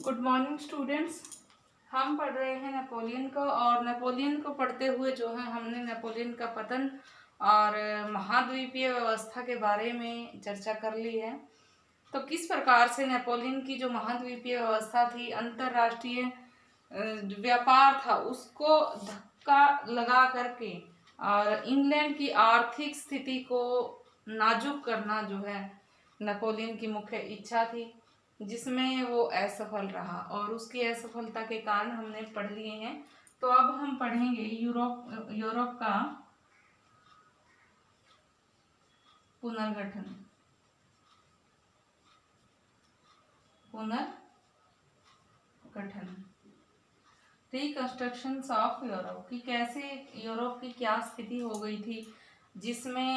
Good morning students. हम पढ़ रहे हैं नेपोलियन को, और नेपोलियन को पढ़ते हुए जो है हमने नेपोलियन का पतन और महाद्वीपीय व्यवस्था के बारे में चर्चा कर ली है। तो किस प्रकार से नेपोलियन की जो महाद्वीपीय व्यवस्था थी, अंतरराष्ट्रीय व्यापार था, उसको धक्का लगा करके और इंग्लैंड की आर्थिक स्थिति को नाजुक करना जो है नेपोलियन की मुख्य इच्छा थी, जिसमें वो असफल रहा और उसकी असफलता के कारण हमने पढ़ लिए हैं। तो अब हम पढ़ेंगे यूरोप का पुनर्गठन रिकंस्ट्रक्शन ऑफ यूरोप की कैसे यूरोप की क्या स्थिति हो गई थी, जिसमें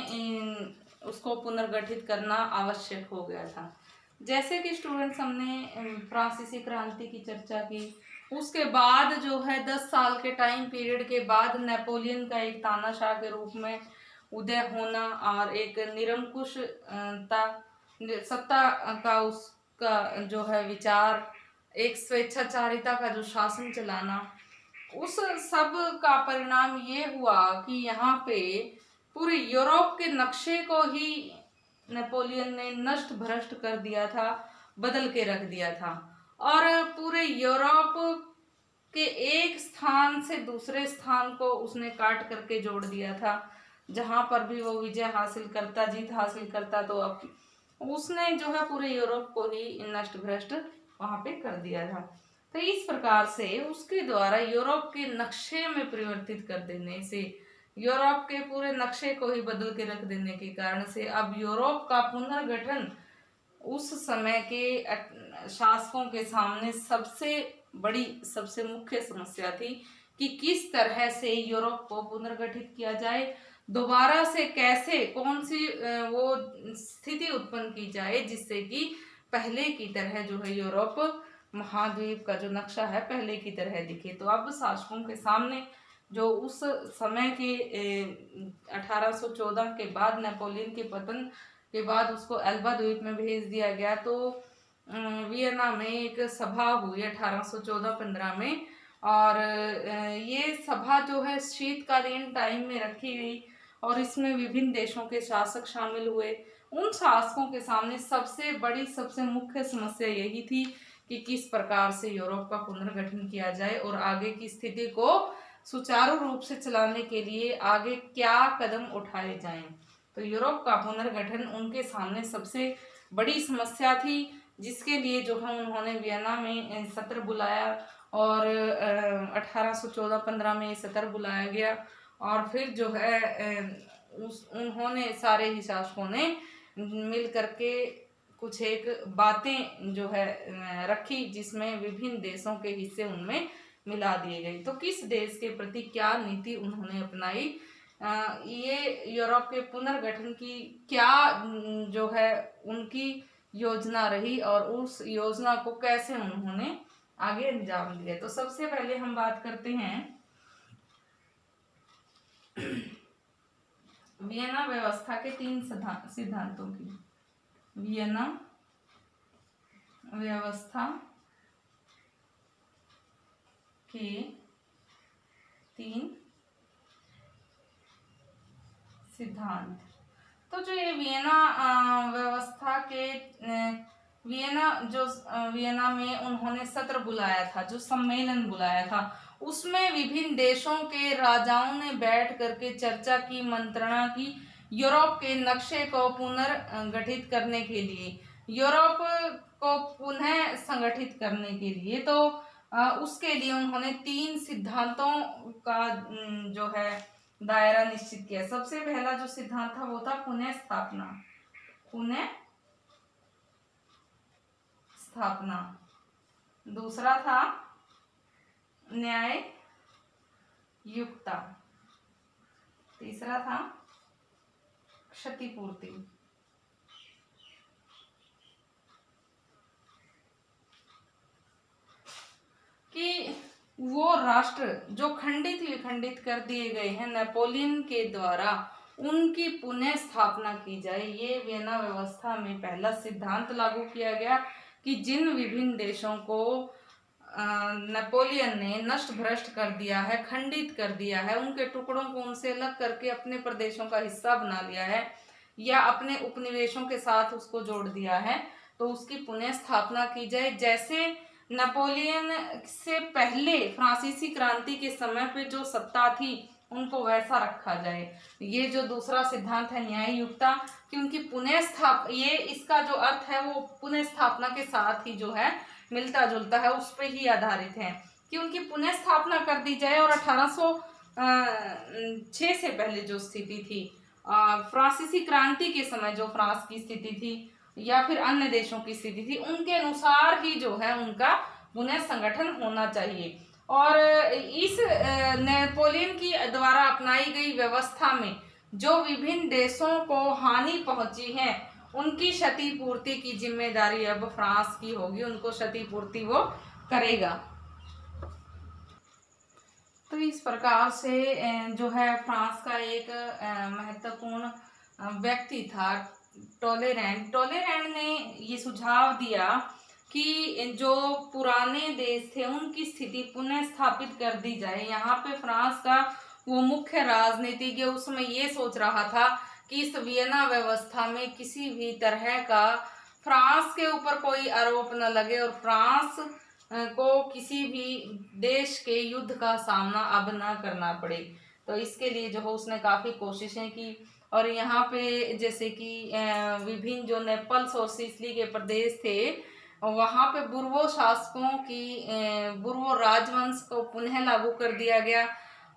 उसको पुनर्गठित करना आवश्यक हो गया था। जैसे कि स्टूडेंट्स हमने फ्रांसीसी क्रांति की चर्चा की, उसके बाद जो है 10 साल के टाइम पीरियड के बाद नेपोलियन का एक तानाशाह के रूप में उदय होना और एक सत्ता का उसका जो है विचार, एक स्वेच्छाचारिता का जो शासन चलाना, उस सब का परिणाम ये हुआ कि यहाँ पे पूरे यूरोप के नक्शे को ही नेपोलियन ने नष्ट भ्रष्ट कर दिया था, बदल के रख दिया था और पूरे यूरोप के एक स्थान से दूसरे स्थान को उसने काट करके जोड़ दिया था। जहां पर भी वो विजय हासिल करता, जीत हासिल करता, तो अब उसने जो है पूरे यूरोप को ही नष्ट भ्रष्ट वहां पे कर दिया था। तो इस प्रकार से उसके द्वारा यूरोप के नक्शे में परिवर्तित कर देने से, यूरोप के पूरे नक्शे को ही बदल के रख देने के कारण से अब यूरोप का पुनर्गठन उस समय के शासकों के सामने सबसे बड़ी, सबसे मुख्य समस्या थी कि किस तरह से यूरोप को पुनर्गठित किया जाए, दोबारा से कैसे, कौन सी वो स्थिति उत्पन्न की जाए जिससे कि पहले की तरह जो है यूरोप महाद्वीप का जो नक्शा है पहले की तरह दिखे। तो अब शासकों के सामने जो उस समय के 1814 के बाद नेपोलियन के पतन के बाद उसको एल्बा द्वीप में भेज दिया गया। तो वियना में एक सभा हुई 1814-15 में, और ये सभा जो है शीतकालीन टाइम में रखी गई और इसमें विभिन्न देशों के शासक शामिल हुए। उन शासकों के सामने सबसे बड़ी, सबसे मुख्य समस्या यही थी कि किस प्रकार से यूरोप का पुनर्गठन किया जाए और आगे की स्थिति को सुचारू रूप से चलाने के लिए आगे क्या कदम उठाए जाएं। तो यूरोप का पुनर्गठन उनके सामने सबसे बड़ी समस्या थी, जिसके लिए जो है उन्होंने वियना में सत्र बुलाया और 1814-15 में ये सत्र बुलाया गया और फिर जो है उन्होंने सारे ही शासकों ने मिल करके कुछ एक बातें जो है रखी, जिसमें विभिन्न देशों के हिस्से उनमें मिला दिए गए। तो किस देश के प्रति क्या नीति उन्होंने अपनाई, ये यूरोप के पुनर्गठन की क्या जो है उनकी योजना रही और उस योजना को कैसे उन्होंने आगे अंजाम दिया। तो सबसे पहले हम बात करते हैं वियना व्यवस्था के 3 सिद्धांतों की। वियना व्यवस्था के 3 सिद्धांत। तो जो ये वियना व्यवस्था के वियना में उन्होंने सत्र बुलाया था, जो सम्मेलन बुलाया था, उसमें विभिन्न देशों के राजाओं ने बैठ करके चर्चा की, मंत्रणा की यूरोप के नक्शे को पुनर्गठित करने के लिए, यूरोप को पुनः संगठित करने के लिए। तो उसके लिए उन्होंने 3 सिद्धांतों का जो है दायरा निश्चित किया। सबसे पहला जो सिद्धांत था वो था पुनः स्थापना। दूसरा था न्याय युक्ता। तीसरा था क्षतिपूर्ति। कि वो राष्ट्र जो खंडित विखंडित कर दिए गए हैं नेपोलियन के द्वारा, उनकी पुनः स्थापना की जाए। ये वियना व्यवस्था में पहला सिद्धांत लागू किया गया, कि जिन विभिन्न देशों को नेपोलियन ने नष्ट भ्रष्ट कर दिया है, खंडित कर दिया है, उनके टुकड़ों को उनसे अलग करके अपने प्रदेशों का हिस्सा बना लिया है या अपने उपनिवेशों के साथ उसको जोड़ दिया है, तो उसकी पुनः स्थापना की जाए। जैसे नेपोलियन से पहले फ्रांसीसी क्रांति के समय पे जो सत्ता थी उनको वैसा रखा जाए। ये जो दूसरा सिद्धांत है न्याय युक्ता, क्योंकि ये इसका जो अर्थ है वो पुनः स्थापना के साथ ही जो है मिलता जुलता है, उस पर ही आधारित है कि उनकी पुनः स्थापना कर दी जाए। और 1806 से पहले जो स्थिति थी, फ्रांसीसी क्रांति के समय जो फ्रांस की स्थिति थी या फिर अन्य देशों की स्थिति थी, उनके अनुसार ही जो है उनका पुनः संगठन होना चाहिए। और इस नेपोलियन की द्वारा अपनाई गई व्यवस्था में जो विभिन्न देशों को हानि पहुंची है उनकी क्षतिपूर्ति की जिम्मेदारी अब फ्रांस की होगी, उनको क्षतिपूर्ति वो करेगा। तो इस प्रकार से जो है फ्रांस का एक महत्वपूर्ण व्यक्ति था टोलेरेंट ने ये सुझाव दिया कि जो पुराने देश थे उनकी स्थिति पुनः स्थापित कर दी जाए। यहाँ पे फ्रांस का वो मुख्य राजनीतिज्ञ उस समय ये सोच रहा था कि इस वियना व्यवस्था में किसी भी तरह का फ्रांस के ऊपर कोई आरोप न लगे और फ्रांस को किसी भी देश के युद्ध का सामना अब न करना पड़े। तो इसके लिए जो है उसने काफ़ी कोशिशें की। और यहाँ पे जैसे कि विभिन्न जो नेपल्स और सिसिली के प्रदेश थे वहाँ पे बुर्बो शासकों की बुर्बो राजवंश को पुनः लागू कर दिया गया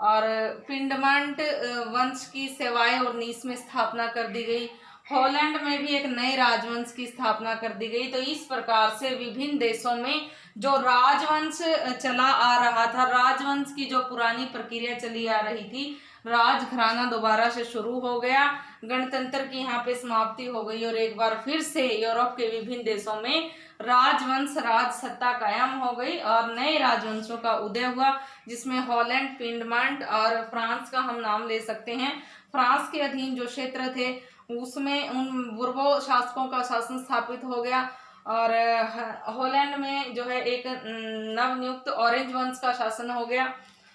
और पिंडमंट वंश की सेवाएं और नीस में स्थापना कर दी गई। हॉलैंड में भी एक नए राजवंश की स्थापना कर दी गई। तो इस प्रकार से विभिन्न देशों में जो राजवंश चला आ रहा था, राजवंश की जो पुरानी प्रक्रिया चली आ रही थी, राजघराना दोबारा से शुरू हो गया, गणतंत्र की यहाँ पे समाप्ति हो गई और एक बार फिर से यूरोप के विभिन्न देशों में राजवंश राज सत्ता कायम हो गई और नए राजवंशों का उदय हुआ, जिसमें हॉलैंड, पिंडमंट और फ्रांस का हम नाम ले सकते हैं। फ्रांस के अधीन जो क्षेत्र थे उसमें उन बुर्बो शासकों का शासन स्थापित हो गया और हॉलैंड में जो है एक नवनियुक्त ऑरेंज वंश का शासन हो गया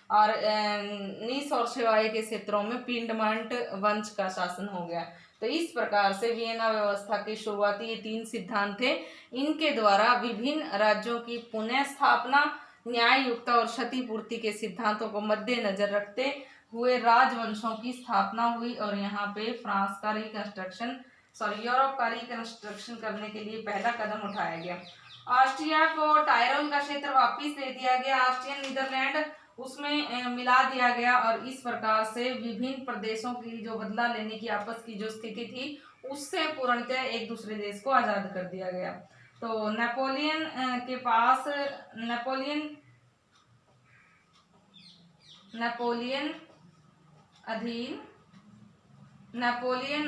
और नीस और शेवाई के क्षेत्रों में पिंडमंट वंश का शासन हो गया। तो इस प्रकार से वियना व्यवस्था के शुरुआती ये 3 सिद्धांत थे, इनके द्वारा विभिन्न राज्यों की पुनः स्थापना, न्याय युक्ता और क्षतिपूर्ति के सिद्धांतों को मद्देनजर रखते हुए राजवंशों की स्थापना हुई और यहाँ पे फ्रांस का यूरोप का रिकंस्ट्रक्शन करने के लिए पहला कदम उठाया गया। ऑस्ट्रिया को टायरोल का क्षेत्र वापिस दे दिया गया, ऑस्ट्रियन नीदरलैंड उसमें मिला दिया गया और इस प्रकार से विभिन्न प्रदेशों की जो बदला लेने की आपस की जो स्थिति थी उससे पूर्णतः एक दूसरे देश को आजाद कर दिया गया। तो नेपोलियन के पास नेपोलियन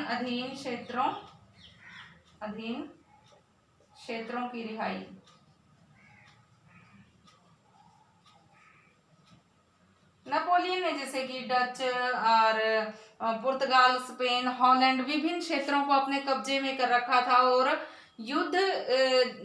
अधीन क्षेत्रों की रिहाई। नेपोलियन ने जैसे कि डच और पुर्तगाल, स्पेन, हॉलैंड विभिन्न क्षेत्रों को अपने कब्जे में कर रखा था और युद्ध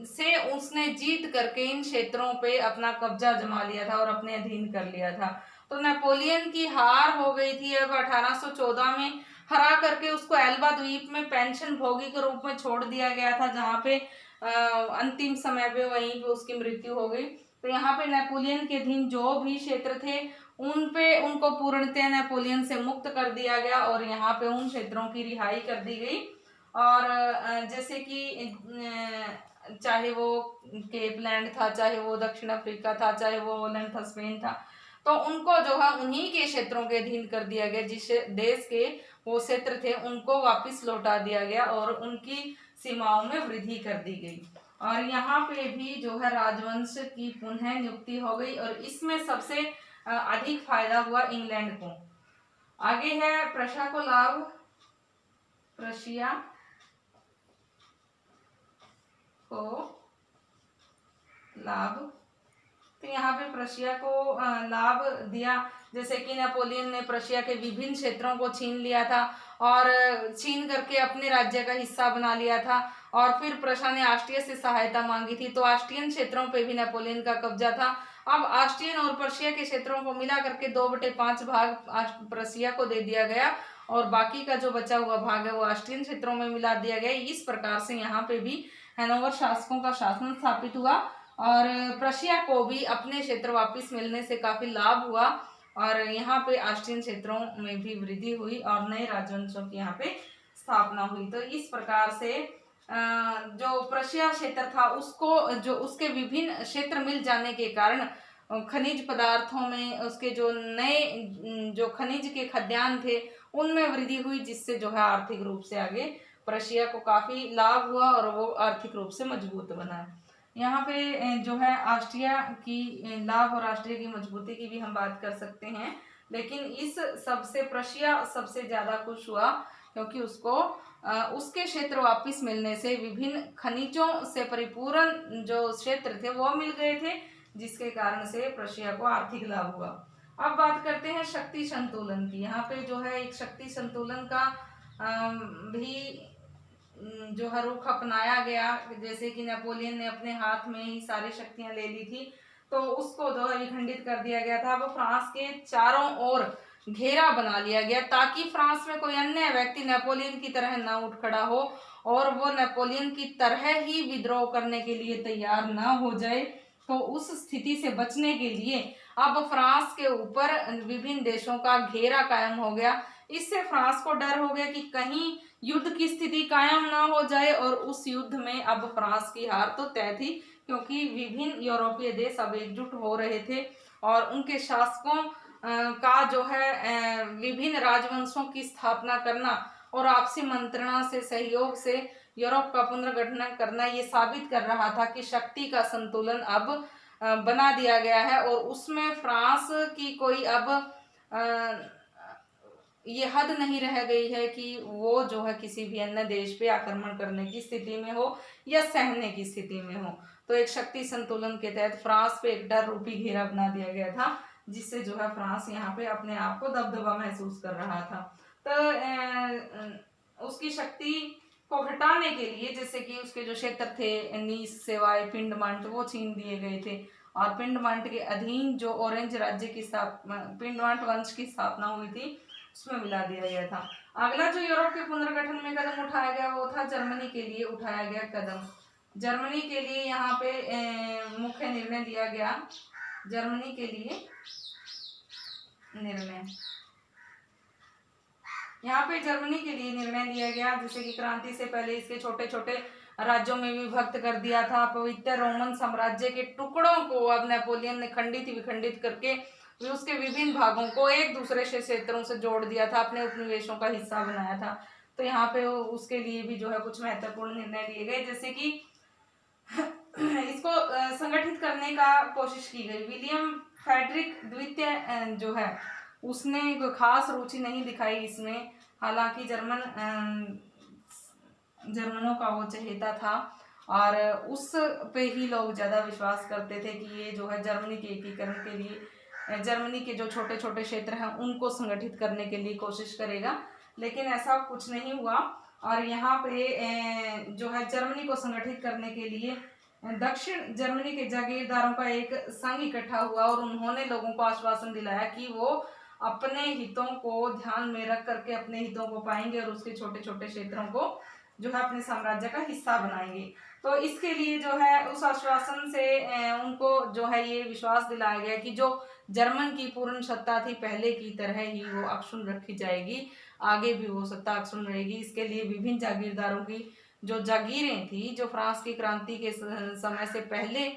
से उसने जीत करके इन क्षेत्रों पे अपना कब्जा जमा लिया था और अपने अधीन कर लिया था। तो नेपोलियन की हार हो गई थी। अब 1814 में हरा करके उसको एल्बा द्वीप में पेंशन भोगी के रूप में छोड़ दिया गया था, जहाँ पे अंतिम समय पे वहीं पे उसकी मृत्यु हो गई। तो यहाँ पे नेपोलियन के अधीन जो भी क्षेत्र थे उनको पूर्णतः नेपोलियन से मुक्त कर दिया गया और यहाँ पे उन क्षेत्रों की रिहाई कर दी गई। और जैसे कि चाहे वो केपलैंड था, चाहे वो दक्षिण अफ्रीका था, चाहे वो हॉलैंड था, स्पेन था, तो उनको जो है उन्हीं के क्षेत्रों के अधीन कर दिया गया। जिस देश के वो क्षेत्र थे उनको वापस लौटा दिया गया और उनकी सीमाओं में वृद्धि कर दी गई। और यहाँ पे भी जो है राजवंश की पुनः नियुक्ति हो गई और इसमें सबसे अधिक फायदा हुआ इंग्लैंड को। आगे है प्रशिया को लाभ तो यहाँ पे प्रशिया को लाभ दिया, जैसे कि नेपोलियन ने प्रशिया के विभिन्न क्षेत्रों को छीन लिया था और छीन करके अपने राज्य का हिस्सा बना लिया था। और फिर प्रशा ने ऑस्ट्रिया से सहायता मांगी थी, तो ऑस्ट्रियन क्षेत्रों पे भी नेपोलियन का कब्जा था। अब ऑस्ट्रियन और प्रशिया के क्षेत्रों को मिला करके 2/5 भाग प्रशिया को दे दिया गया और बाकी का जो बचा हुआ भाग है वो ऑस्ट्रियन क्षेत्रों में मिला दिया गया। इस प्रकार से यहाँ पे भी हैनोवर शासकों का शासन स्थापित हुआ और प्रशिया को भी अपने क्षेत्र वापस मिलने से काफी लाभ हुआ और यहाँ पे ऑस्ट्रियन क्षेत्रों में भी वृद्धि हुई और नए राजवंशों की यहाँ पे स्थापना हुई। तो इस प्रकार से जो प्रशिया क्षेत्र था उसको जो उसके विभिन्न क्षेत्र मिल जाने के कारण खनिज पदार्थों में उसके जो नए जो खनिज के खद्यान थे उनमें वृद्धि हुई, जिससे जो है आर्थिक रूप से आगे प्रशिया को काफी लाभ हुआ और वो आर्थिक रूप से मजबूत बना। यहाँ पे जो है ऑस्ट्रिया की लाभ और ऑस्ट्रिया की मजबूती की भी हम बात कर सकते हैं, लेकिन इस सबसे प्रशिया सबसे ज्यादा खुश हुआ क्योंकि उसको उसके क्षेत्र वापस मिलने से विभिन्न खनिजों से परिपूर्ण जो क्षेत्र थे वो मिल गए थे, जिसके कारण से प्रशिया को आर्थिक लाभ हुआ। अब बात करते हैं शक्ति संतुलन की। यहाँ पे जो है एक शक्ति संतुलन का भी जो है रुख अपनाया गया, जैसे कि नेपोलियन ने अपने हाथ में ही सारी शक्तियां ले ली थी तो उसको जो है विखंडित कर दिया गया था। वो फ्रांस के चारों ओर घेरा बना लिया गया ताकि फ्रांस में कोई अन्य व्यक्ति नेपोलियन की तरह न उठ खड़ा हो और वो नेपोलियन की तरह ही विद्रोह करने के लिए तैयार न हो जाए। तो उस स्थिति से बचने के लिए अब फ्रांस के ऊपर विभिन्न देशों का घेरा कायम हो गया। इससे फ्रांस को डर हो गया कि कहीं युद्ध की स्थिति कायम ना हो जाए और उस युद्ध में अब फ्रांस की हार तो तय थी, क्योंकि विभिन्न यूरोपीय देश अब एकजुट हो रहे थे और उनके शासकों का जो है विभिन्न राजवंशों की स्थापना करना और आपसी मंत्रणा से सहयोग से यूरोप का पुनर्गठन करना ये साबित कर रहा था कि शक्ति का संतुलन अब बना दिया गया है और उसमें फ्रांस की कोई अब ये हद नहीं रह गई है कि वो जो है किसी भी अन्य देश पे आक्रमण करने की स्थिति में हो या सहने की स्थिति में हो। तो एक शक्ति संतुलन के तहत फ्रांस पे एक डर रूपी घेरा बना दिया गया था, जिससे जो है फ्रांस यहाँ पे अपने आप को दबदबा महसूस कर रहा था। तो उसकी शक्ति को घटाने के लिए जैसे कि उसके जो क्षेत्र थे नीस, सेवाय, पिंडमांट वो छीन दिए गए थे और पिंडमांट के अधीन जो ऑरेंज राज्य की पिंडमांट वंश की स्थापना हुई थी उसमें मिला दिया गया था। अगला जो यूरोप के पुनर्गठन में कदम उठाया गया वो था जर्मनी के लिए उठाया गया कदम। जर्मनी के लिए यहाँ पे मुख्य निर्णय लिया गया। जर्मनी के लिए निर्णय यहाँ पे जर्मनी के लिए निर्णय लिया गया, जैसे कि क्रांति से पहले इसके छोटे छोटे राज्यों में विभक्त कर दिया था। पवित्र रोमन साम्राज्य के टुकड़ों को अब नेपोलियन ने खंडित विखंडित करके उसके विभिन्न भागों को एक दूसरे से क्षेत्रों से जोड़ दिया था, अपने उपनिवेशों का हिस्सा बनाया था। तो यहाँ पे उसके लिए भी जो है कुछ महत्वपूर्ण निर्णय लिए गए, जैसे कि इसको संगठित करने का कोशिश की गई। विलियम फ्रेडरिक द्वितीय जो है उसने कोई खास रुचि नहीं दिखाई इसमें, हालांकि जर्मनों का वो चहेता था और उस पे ही लोग ज़्यादा विश्वास करते थे कि ये जो है जर्मनी के एकीकरण के लिए जर्मनी के जो छोटे छोटे क्षेत्र हैं उनको संगठित करने के लिए कोशिश करेगा, लेकिन ऐसा कुछ नहीं हुआ। और यहाँ पे जो है जर्मनी को संगठित करने के लिए दक्षिण जर्मनी के जागीरदारों का एक संघ इकट्ठा हुआ और उन्होंने लोगों को आश्वासन दिलाया कि वो अपने हितों को ध्यान में रख करके अपने हितों को पाएंगे और उसके छोटे छोटे क्षेत्रों को जो है अपने साम्राज्य का हिस्सा बनाएंगे। तो इसके लिए जो है उस आश्वासन से उनको जो है ये विश्वास दिलाया गया कि जो जर्मन की पूर्ण सत्ता थी पहले की तरह ही वो अक्षुण्ण रखी जाएगी, आगे भी वो सत्ता अक्षुण्ण रहेगी। इसके लिए विभिन्न जागीरदारों की जो जागीरें थी, जो फ्रांस की क्रांति के समय से पहले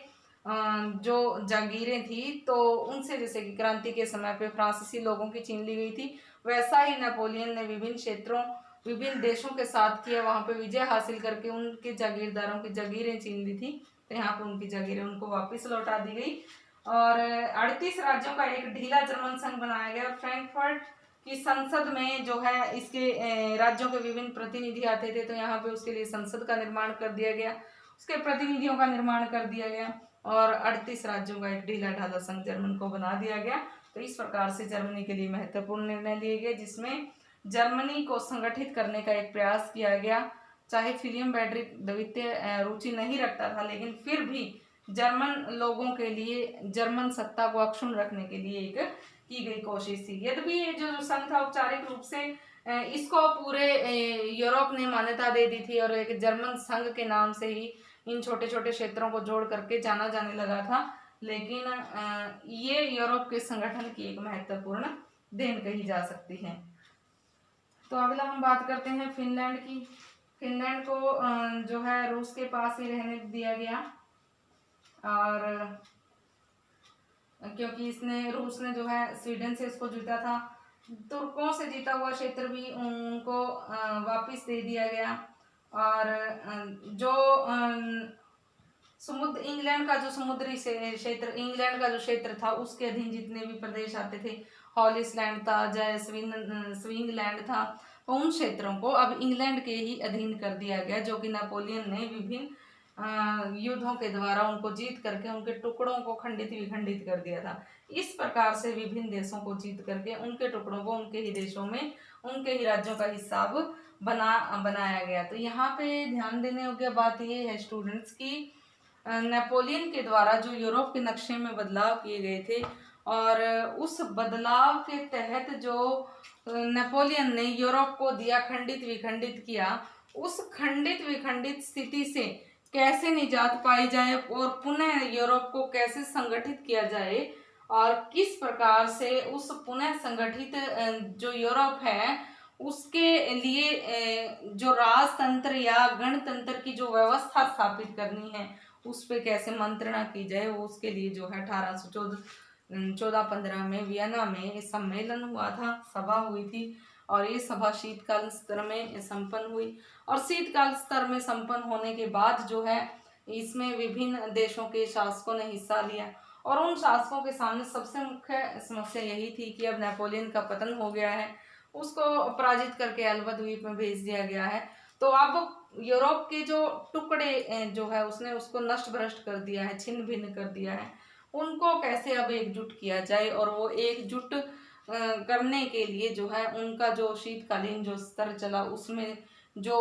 जो जागीरें थी, तो उनसे जैसे कि क्रांति के समय पे फ्रांसीसी लोगों की छीन ली गई थी, वैसा ही नेपोलियन ने विभिन्न क्षेत्रों विभिन्न देशों के साथ किया, वहां पे विजय हासिल करके उनके जागीरदारों की जागीरें छीन ली थी। तो यहाँ पे उनकी जागीरें उनको वापस लौटा दी गई और 38 राज्यों का एक ढीला जर्मन संघ बनाया गया। फ्रैंकफर्ट की संसद में जो है इसके राज्यों के विभिन्न प्रतिनिधि आते थे, तो यहाँ पे उसके लिए संसद का निर्माण कर दिया गया, उसके प्रतिनिधियों का निर्माण कर दिया गया। और 38 राज्यों का एक ढीला ढाला संघ जर्मन को बना दिया गया। तो इस प्रकार से जर्मनी के लिए महत्वपूर्ण निर्णय लिए गए, जिसमें जर्मनी को संगठित करने का एक प्रयास किया गया। चाहे विलियम बेडरिक द्वितीय रुचि नहीं रखता था, लेकिन फिर भी जर्मन लोगों के लिए जर्मन सत्ता को अक्षुण्ण रखने के लिए एक की गई कोशिश थी। यद्यपि ये जो संघ था औपचारिक रूप से इसको पूरे यूरोप ने मान्यता दे दी थी और एक जर्मन संघ के नाम से ही इन छोटे छोटे क्षेत्रों को जोड़ करके जाना जाने लगा था, लेकिन ये यूरोप के संगठन की एक महत्वपूर्ण देन कही जा सकती है। तो अगला हम बात करते हैं फिनलैंड की। फिनलैंड को जो है रूस के पास ही रहने दिया गया, और क्योंकि रूस ने जो है स्वीडन से इसको जीता था, तुर्कों से जीता हुआ क्षेत्र भी उनको वापस दे दिया गया। और जो समुद्र इंग्लैंड का जो समुद्री क्षेत्र इंग्लैंड का जो क्षेत्र था उसके अधीन जितने भी प्रदेश आते थे, हॉलिसलैंड था, जय स्विंगलैंड था, उन क्षेत्रों को अब इंग्लैंड के ही अधीन कर दिया गया, जो कि नेपोलियन ने विभिन्न युद्धों के द्वारा उनको जीत करके उनके टुकड़ों को खंडित विखंडित कर दिया था। इस प्रकार से विभिन्न देशों को जीत करके उनके टुकड़ों को उनके ही देशों में उनके ही राज्यों का हिस्सा बनाया गया। तो यहाँ पे ध्यान देने योग्य बात ये है स्टूडेंट्स की नेपोलियन के द्वारा जो यूरोप के नक्शे में बदलाव किए गए थे, और उस बदलाव के तहत जो नेपोलियन ने यूरोप को दिया खंडित विखंडित किया, उस खंडित विखंडित स्थिति से कैसे निजात पाई जाए और पुनः यूरोप को कैसे संगठित किया जाए, और किस प्रकार से उस पुनः संगठित जो यूरोप है उसके लिए जो राजतंत्र या गणतंत्र की जो व्यवस्था स्थापित करनी है उस पे कैसे मंत्रणा की जाए, वो उसके लिए जो है 1814-15 में वियना में सम्मेलन हुआ था, सभा हुई थी। और ये सभा शीतकाल स्तर में संपन्न हुई, और शीतकाल स्तर में संपन्न होने के बाद जो है इसमें विभिन्न देशों के शासकों ने हिस्सा लिया, और उन शासकों के सामने सबसे मुख्य समस्या यही थी कि अब नेपोलियन का पतन हो गया है, उसको पराजित करके एल्बा द्वीप में भेज दिया गया है। तो अब यूरोप के जो टुकड़े जो है उसने उसको नष्ट भ्रष्ट कर दिया है, छिन्न भिन्न कर दिया है, उनको कैसे अब एकजुट किया जाए, और वो एकजुट करने के लिए जो है उनका जो शीतकालीन जो स्तर चला उसमें जो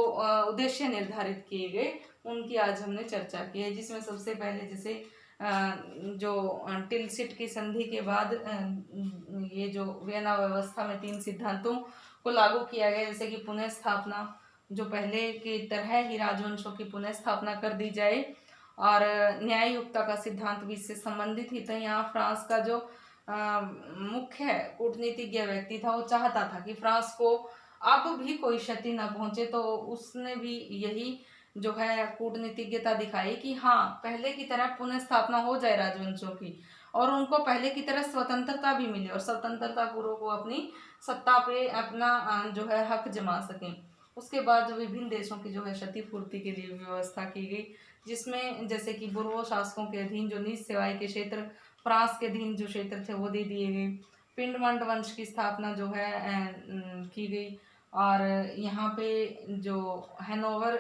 उद्देश्य निर्धारित किए गए उनकी आज हमने चर्चा की है, जिसमें सबसे पहले जैसे जो टिलसिट की संधि के बाद ये जो वियना व्यवस्था में 3 सिद्धांतों को लागू किया गया, जैसे कि पुनः स्थापना, जो पहले की तरह ही राजवंशों की पुनः स्थापना कर दी जाए, और न्याययुक्ता का सिद्धांत भी इससे संबंधित ही था। यहाँ फ्रांस का जो मुख्य कूटनीतिज्ञ व्यक्ति था वो चाहता था कि फ्रांस को अब भी कोई क्षति न पहुंचे, तो उसने भी यही जो है कूटनीतिज्ञता दिखाई कि हाँ पहले की तरह पुनः स्थापना हो जाए राजवंशों की, और उनको पहले की तरह स्वतंत्रता भी मिले, और स्वतंत्रता पूर्वक वो अपनी सत्ता पे अपना जो है हक जमा सकें। उसके बाद विभिन्न देशों की जो है क्षतिपूर्ति के लिए व्यवस्था की गई, जिसमें जैसे कि बुर्बो शासकों के अधीन जो नीच सेवाई के क्षेत्र, फ्रांस के अधीन जो क्षेत्र थे वो दे दिए गए, पिंडमंड वंश की स्थापना जो है की गई, और यहाँ पे जो हैनोवर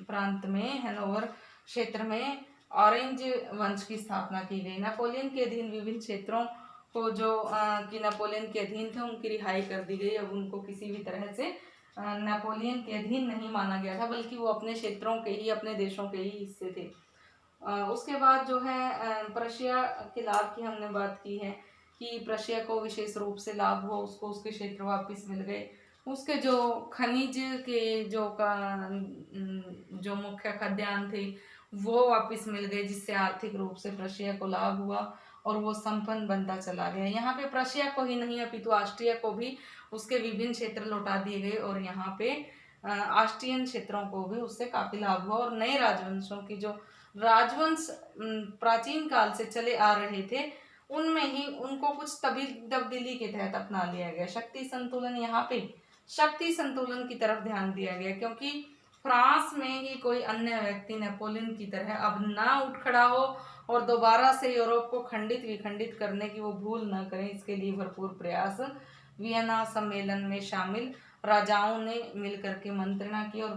प्रांत में हैनोवर क्षेत्र में ऑरेंज वंश की स्थापना की गई। नेपोलियन के अधीन विभिन्न क्षेत्रों को जो कि नेपोलियन के अधीन थे उनकी रिहाई कर दी गई। अब उनको किसी भी तरह से नेपोलियन के अधीन नहीं माना गया था, बल्कि वो अपने क्षेत्रों के ही अपने देशों के ही हिस्से थे। उसके बाद जो है प्रशिया के लाभ की हमने बात की है कि प्रशिया को विशेष रूप से लाभ हुआ, उसको उसके क्षेत्र वापस मिल गए, उसके जो खनिज के जो मुख्य खाद्यान्न थे वो वापस मिल गए, जिससे आर्थिक रूप से प्रशिया को लाभ हुआ और वो संपन्न बनता चला गया। यहाँ पे प्रशिया को ही नहीं अपितु ऑस्ट्रिया को भी उसके विभिन्न क्षेत्र लौटा दिए गए, और यहाँ पे ऑस्ट्रियन क्षेत्रों को भी उससे काफी लाभ हुआ, और नए राजवंशों की जो राजवंश प्राचीन काल से चले आ रहे थे उनमें ही उनको कुछ तब्दीली के तहत अपना लिया गया। शक्ति संतुलन, यहाँ पे शक्ति संतुलन की तरफ ध्यान दिया गया, क्योंकि फ्रांस में ही कोई अन्य व्यक्ति नेपोलियन की तरह अब ना उठ खड़ा हो और दोबारा से यूरोप को खंडित विखंडित करने की वो भूल न करें। इसके लिए भरपूर प्रयास वियना सम्मेलन में शामिल राजाओं ने मिलकर के मंत्रणा की और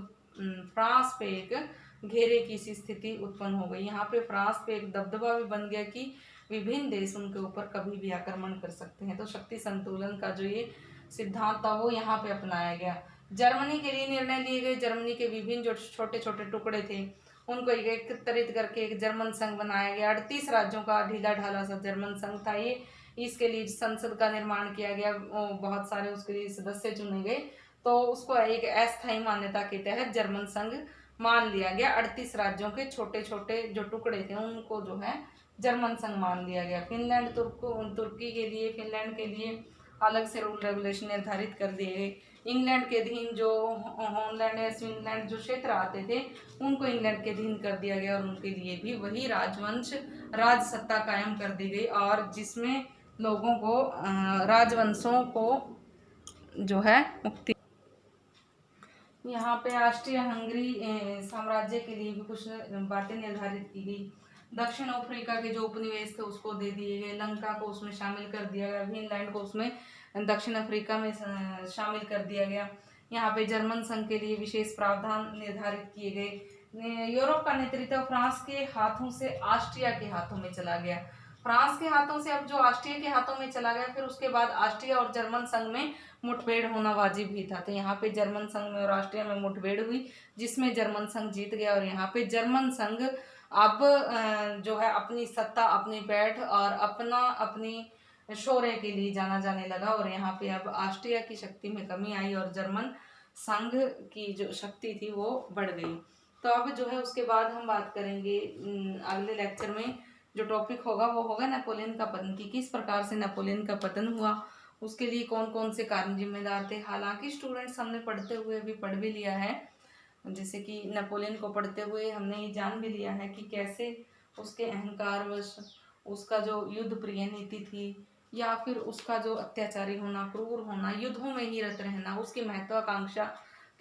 फ्रांस पे एक घेरे की सी स्थिति उत्पन्न हो गई। यहाँ पे फ्रांस पे एक दबदबा भी बन गया कि विभिन्न देश उनके ऊपर कभी भी आक्रमण कर सकते हैं। तो शक्ति संतुलन का जो ये सिद्धांत था वो यहाँ पे अपनाया गया। जर्मनी के लिए निर्णय लिए गए। जर्मनी के विभिन्न जो छोटे छोटे टुकड़े थे उनको एकत्रित करके एक जर्मन संघ बनाया गया। 38 राज्यों का ढीला ढाला सा जर्मन संघ था ये। इसके लिए संसद का निर्माण किया गया, बहुत सारे उसके लिए सदस्य चुने गए, तो उसको एक अस्थायी मान्यता के तहत जर्मन संघ मान लिया गया। 38 राज्यों के छोटे छोटे जो टुकड़े थे उनको जो है जर्मन संघ मान लिया गया। फिनलैंड तुर्की के लिए, फिनलैंड के लिए अलग से रूल रेगुलेशन निर्धारित कर दिए गए। इंग्लैंड के अधीन जो हॉलैंड या स्विट्जरलैंड जो क्षेत्र आते थे उनको इंग्लैंड के अधीन कर दिया गया और उनके लिए भी वही राजवंश राज सत्ता कायम कर दी गई, और जिसमें लोगों को राजवंशों को जो है मुक्ति। यहाँ पे ऑस्ट्रिया हंगरी साम्राज्य के लिए भी कुछ बातें निर्धारित की गई। दक्षिण अफ्रीका के जो उपनिवेश थे उसको दे दिए गए। लंका को उसमें शामिल कर दिया गया। फिनलैंड को उसमें दक्षिण अफ्रीका में शामिल कर दिया गया। यहाँ पे जर्मन संघ के लिए विशेष प्रावधान निर्धारित किए गए। यूरोप का नेतृत्व फ्रांस के हाथों से ऑस्ट्रिया के हाथों में चला गया। फ्रांस के हाथों से अब जो ऑस्ट्रिया के हाथों में चला गया, फिर उसके बाद ऑस्ट्रिया और जर्मन संघ में मुठभेड़ होना वाजिब ही था। तो यहाँ पे जर्मन संघ में और ऑस्ट्रिया में मुठभेड़ हुई, जिसमें जर्मन संघ जीत गया, और यहाँ पे जर्मन संघ अब जो है अपनी सत्ता, अपनी बैठ और अपनी शौर्य के लिए जाना जाने लगा। और यहाँ पे अब ऑस्ट्रिया की शक्ति में कमी आई और जर्मन संघ की जो शक्ति थी वो बढ़ गई। तो अब जो है उसके बाद हम बात करेंगे अगले लेक्चर में जो टॉपिक होगा वो होगा नेपोलियन का पतन, कि किस प्रकार से नेपोलियन का पतन हुआ, उसके लिए कौन कौन से कारण जिम्मेदार थे। हालांकि स्टूडेंट्स हमने पढ़ते हुए भी पढ़ भी लिया है, जैसे कि नेपोलियन को पढ़ते हुए हमने ये जान भी लिया है कि कैसे उसके अहंकारवश, उसका जो युद्ध प्रिय नीति थी, या फिर उसका जो अत्याचारी होना, क्रूर होना, युद्धों में ही रत रहना, उसकी महत्वाकांक्षा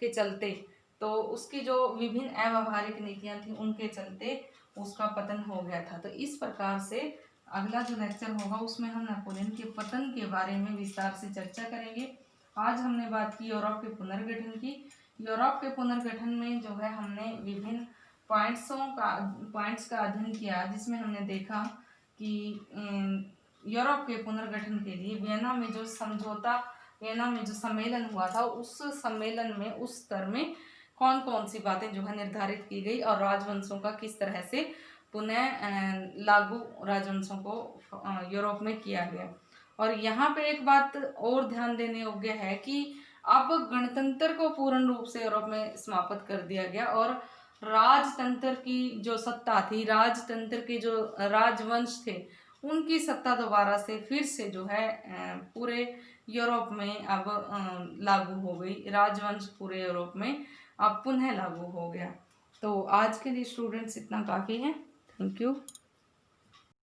के चलते, तो उसकी जो विभिन्न अव्यावहारिक नीतियां थी उनके चलते उसका पतन हो गया था। तो इस प्रकार से अगला जो लेक्चर होगा उसमें हम नेपोलियन के पतन के बारे में विस्तार से चर्चा करेंगे। आज हमने बात की यूरोप के पुनर्गठन की। यूरोप के पुनर्गठन में जो है हमने विभिन्न पॉइंट्स का अध्ययन किया, जिसमें हमने देखा कि यूरोप के पुनर्गठन के लिए वियना में जो सम्मेलन हुआ था, उस सम्मेलन में उस स्तर में कौन कौन सी बातें जो है निर्धारित की गई, और राजवंशों का किस तरह से पुनः लागू राजवंशों को यूरोप में किया गया। और यहाँ पे एक बात और ध्यान देने योग्य है कि अब गणतंत्र को पूर्ण रूप से यूरोप में समाप्त कर दिया गया, और राजतंत्र की जो सत्ता थी, राजतंत्र के जो राजवंश थे, उनकी सत्ता दोबारा से फिर से जो है पूरे यूरोप में अब लागू हो गई। राजवंश पूरे यूरोप में अब पुनः लागू हो गया। तो आज के लिए स्टूडेंट्स इतना काफ़ी है। Thank you.